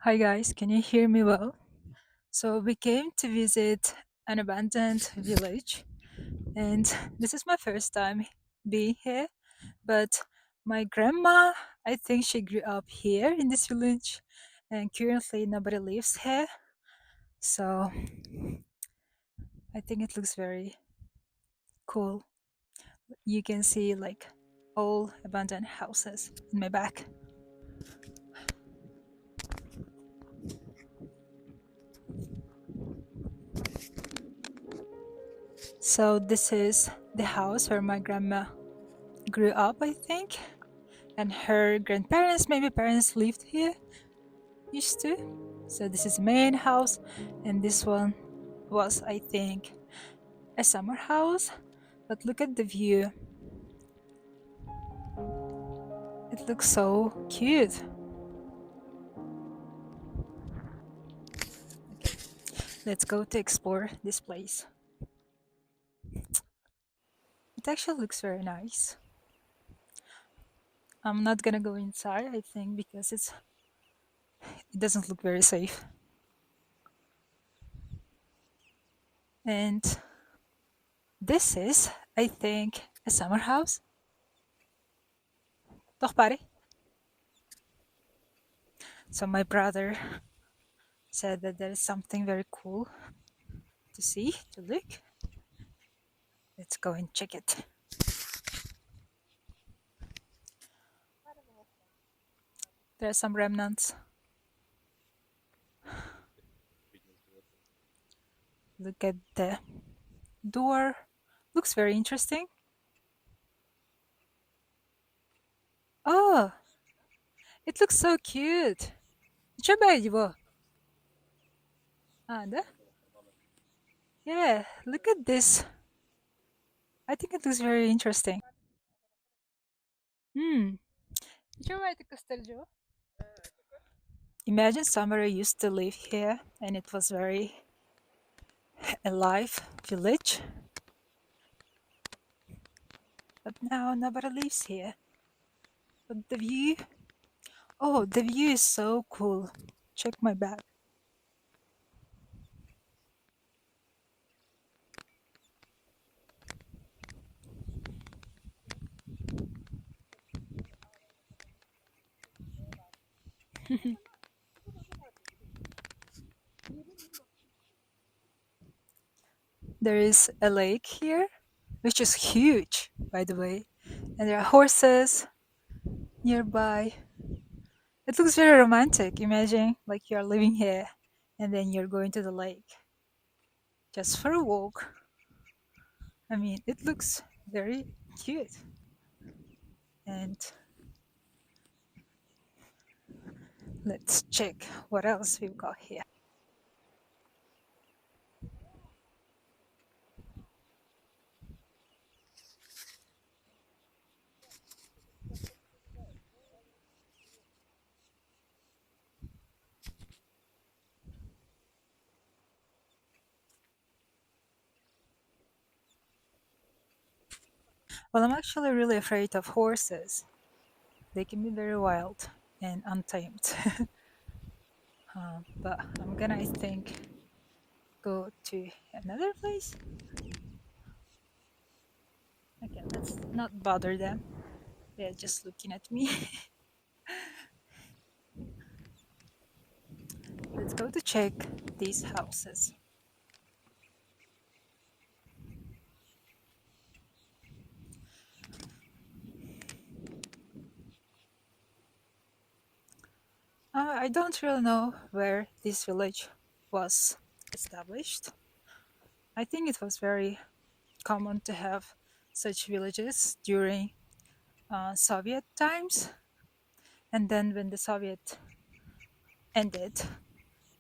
Hi guys, can you hear me well? So we came to visit an abandoned village, and this is my first time being here. But my grandma, I think she grew up here in this village, and currently nobody lives here. So I think it looks very cool. You can see like all abandoned houses in my back. So this is the house where my grandma grew up, I think, and her grandparents, maybe parents lived here, used to. So this is the main house, and this one was, I think, a summer house. But look at the view. It looks so cute. Okay, let's go to explore this place. It actually looks very nice. I'm not gonna go inside, I think, because it doesn't look very safe. And this is, I think, a summer house. Toch, pare? So my brother said that there is something very cool to see, to look. Let's go and check it. There are some remnants. Look at the door. Looks very interesting. Oh, it looks so cute. Coba aja, Ada? Yeah, look at this. I think it looks very interesting. Hmm. Coba itu kastel. Imagine somebody used to live here and it was very alive village. But now nobody lives here. But the view, oh, the view is so cool. Check my back. There is a lake here, which is huge, by the way. And there are horses nearby. It looks very romantic. Imagine like you're living here and then you're going to the lake just for a walk. I mean, it looks very cute. And let's check what else we've got here. Well, I'm actually really afraid of horses. They can be very wild and untamed. But I'm gonna, I think, go to another place. Okay, let's not bother them. They're just looking at me. Let's go to check these houses. I don't really know where this village was established. I think it was very common to have such villages during Soviet times. And then when the Soviet ended,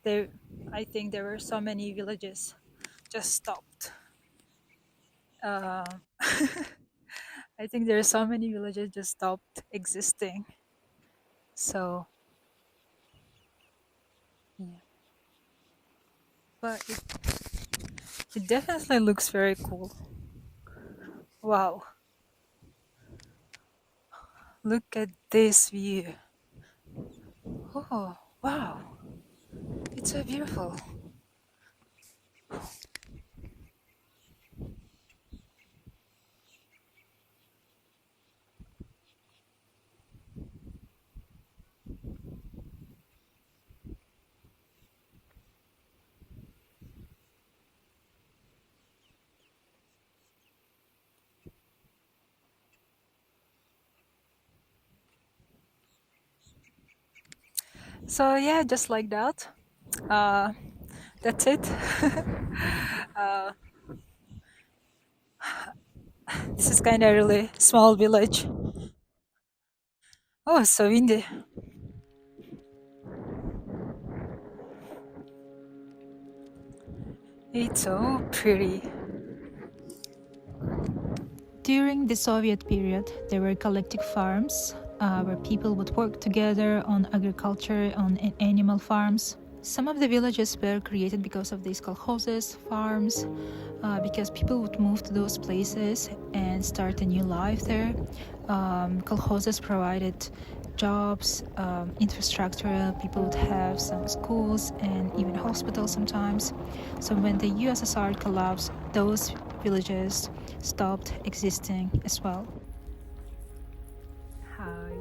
there, I think there were so many villages just stopped. Uh, I think there are so many villages just stopped existing. So yeah, but it definitely looks very cool. Wow, look at this view. Oh, wow. It's so beautiful. So yeah, just like that. Uh, that's it. uh, this is kind of really small village. Oh, so windy. It's so pretty. During the Soviet period, there were collective farms where people would work together on agriculture, on animal farms. Some of the villages were created because of these kolkhozes, farms, because people would move to those places and start a new life there. Kolkhozes provided jobs, infrastructure, people would have some schools and even hospitals sometimes. So when the USSR collapsed, those villages stopped existing as well. Hi.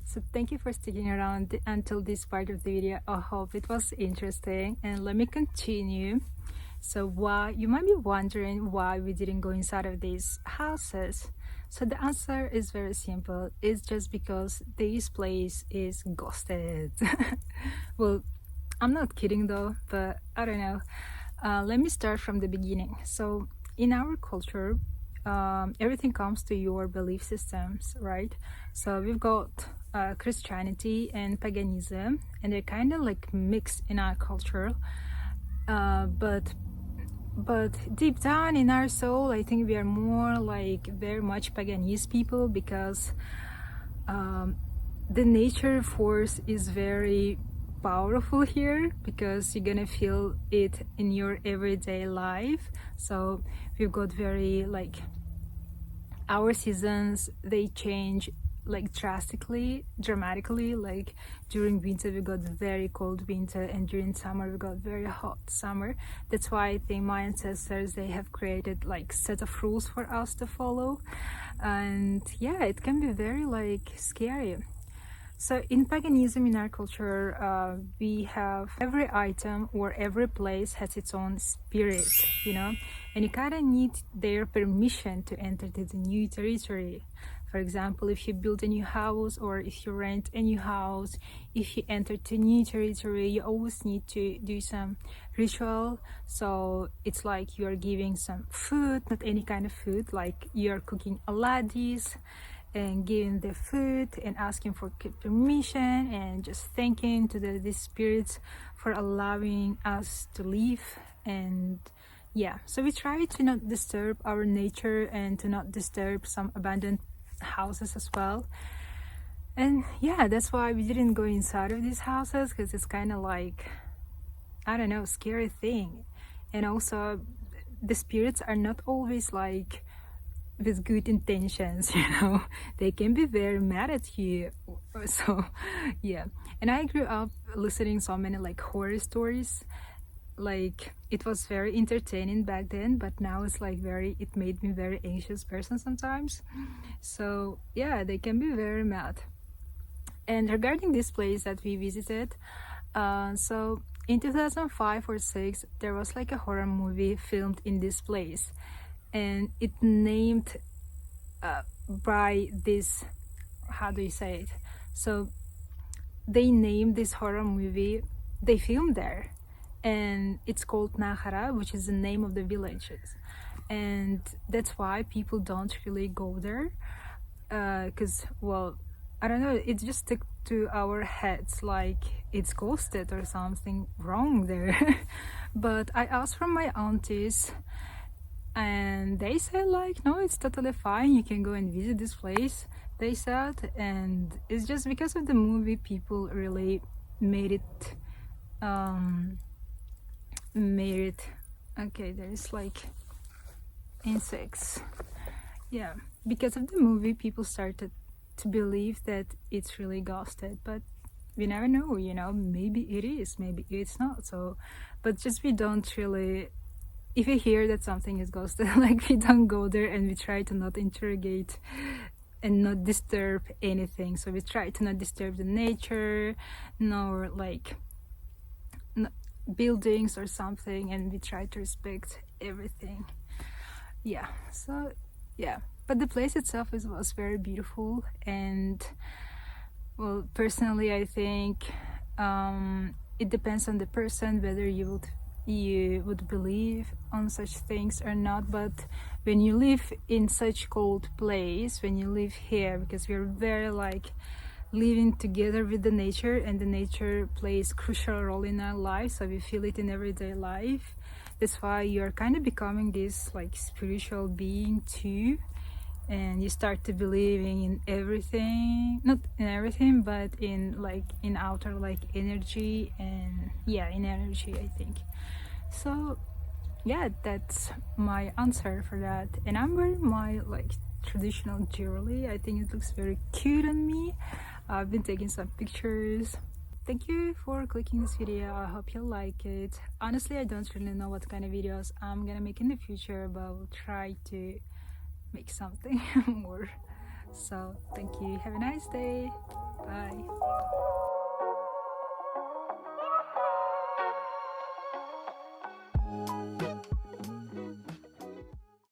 So thank you for sticking around until this part of the video. I hope it was interesting, and let me continue. So why you might be wondering why we didn't go inside of these houses. So the answer is very simple. It's just because this place is ghosted. Well, I'm not kidding though, but I don't know. Let me start from the beginning. So in our culture, everything comes to your belief systems, right? So we've got Christianity and paganism, and they're kind of like mixed in our culture. But deep down in our soul, I think we are more like very much paganese people, because the nature force is very powerful here, because you're gonna feel it in your everyday life. So we've got very like our seasons, they change like dramatically. Like during winter we got very cold winter, and during summer we got very hot summer. That's why I think my ancestors, they have created like set of rules for us to follow. And yeah, it can be very like scary. So in paganism, in our culture, we have every item or every place has its own spirit, you know, and you kind of need their permission to enter to the new territory. For example, if you build a new house, or if you rent a new house, if you enter to new territory, you always need to do some ritual. So it's like you are giving some food, not any kind of food, like you are cooking oladis, and giving the food and asking for permission, and just thanking to the spirits for allowing us to live. And yeah, so we try to not disturb our nature and to not disturb some abandoned houses as well. And yeah, that's why we didn't go inside of these houses, because it's kind of like, I don't know, scary thing. And also the spirits are not always like with good intentions, you know. They can be very mad at you. So yeah, and I grew up listening so many like horror stories. Like it was very entertaining back then, but now it's like it made me very anxious person sometimes. So yeah, they can be very mad. And regarding this place that we visited, so in 2005 or 6, there was like a horror movie filmed in this place, and it named by this, how do you say it, so they named this horror movie, they filmed there, and it's called Nahara, which is the name of the villages. And that's why people don't really go there, because well, I don't know, it just stuck to our heads like it's ghosted or something wrong there. But I asked from my aunties, and they said like, no, it's totally fine, you can go and visit this place, they said. And it's just because of the movie people really made it made it okay, there's like insects. Yeah, because of the movie people started to believe that it's really ghosted. But we never know, you know, maybe it is, maybe it's not. So but just we don't really, if we hear that something is ghosted, like we don't go there, and we try to not interrogate and not disturb anything. So we try to not disturb the nature, nor like buildings or something, and we try to respect everything. Yeah, so yeah, but the place itself was very beautiful. And well, personally I think it depends on the person whether you would believe on such things or not. But when you live in such cold place, when you live here, because we're very like living together with the nature, and the nature plays crucial role in our lives, so we feel it in everyday life. That's why you're kind of becoming this like spiritual being too, and you start to believing in everything, not in everything, but in like in outer like energy, and yeah, in energy I think. So yeah, that's my answer for that. And I'm wearing my like traditional jewelry. I think it looks very cute on me. I've been taking some pictures. Thank you for clicking this video. I hope you like it. Honestly, I don't really know what kind of videos I'm gonna make in the future, but I'll try to make something more. So thank you, have a nice day, bye.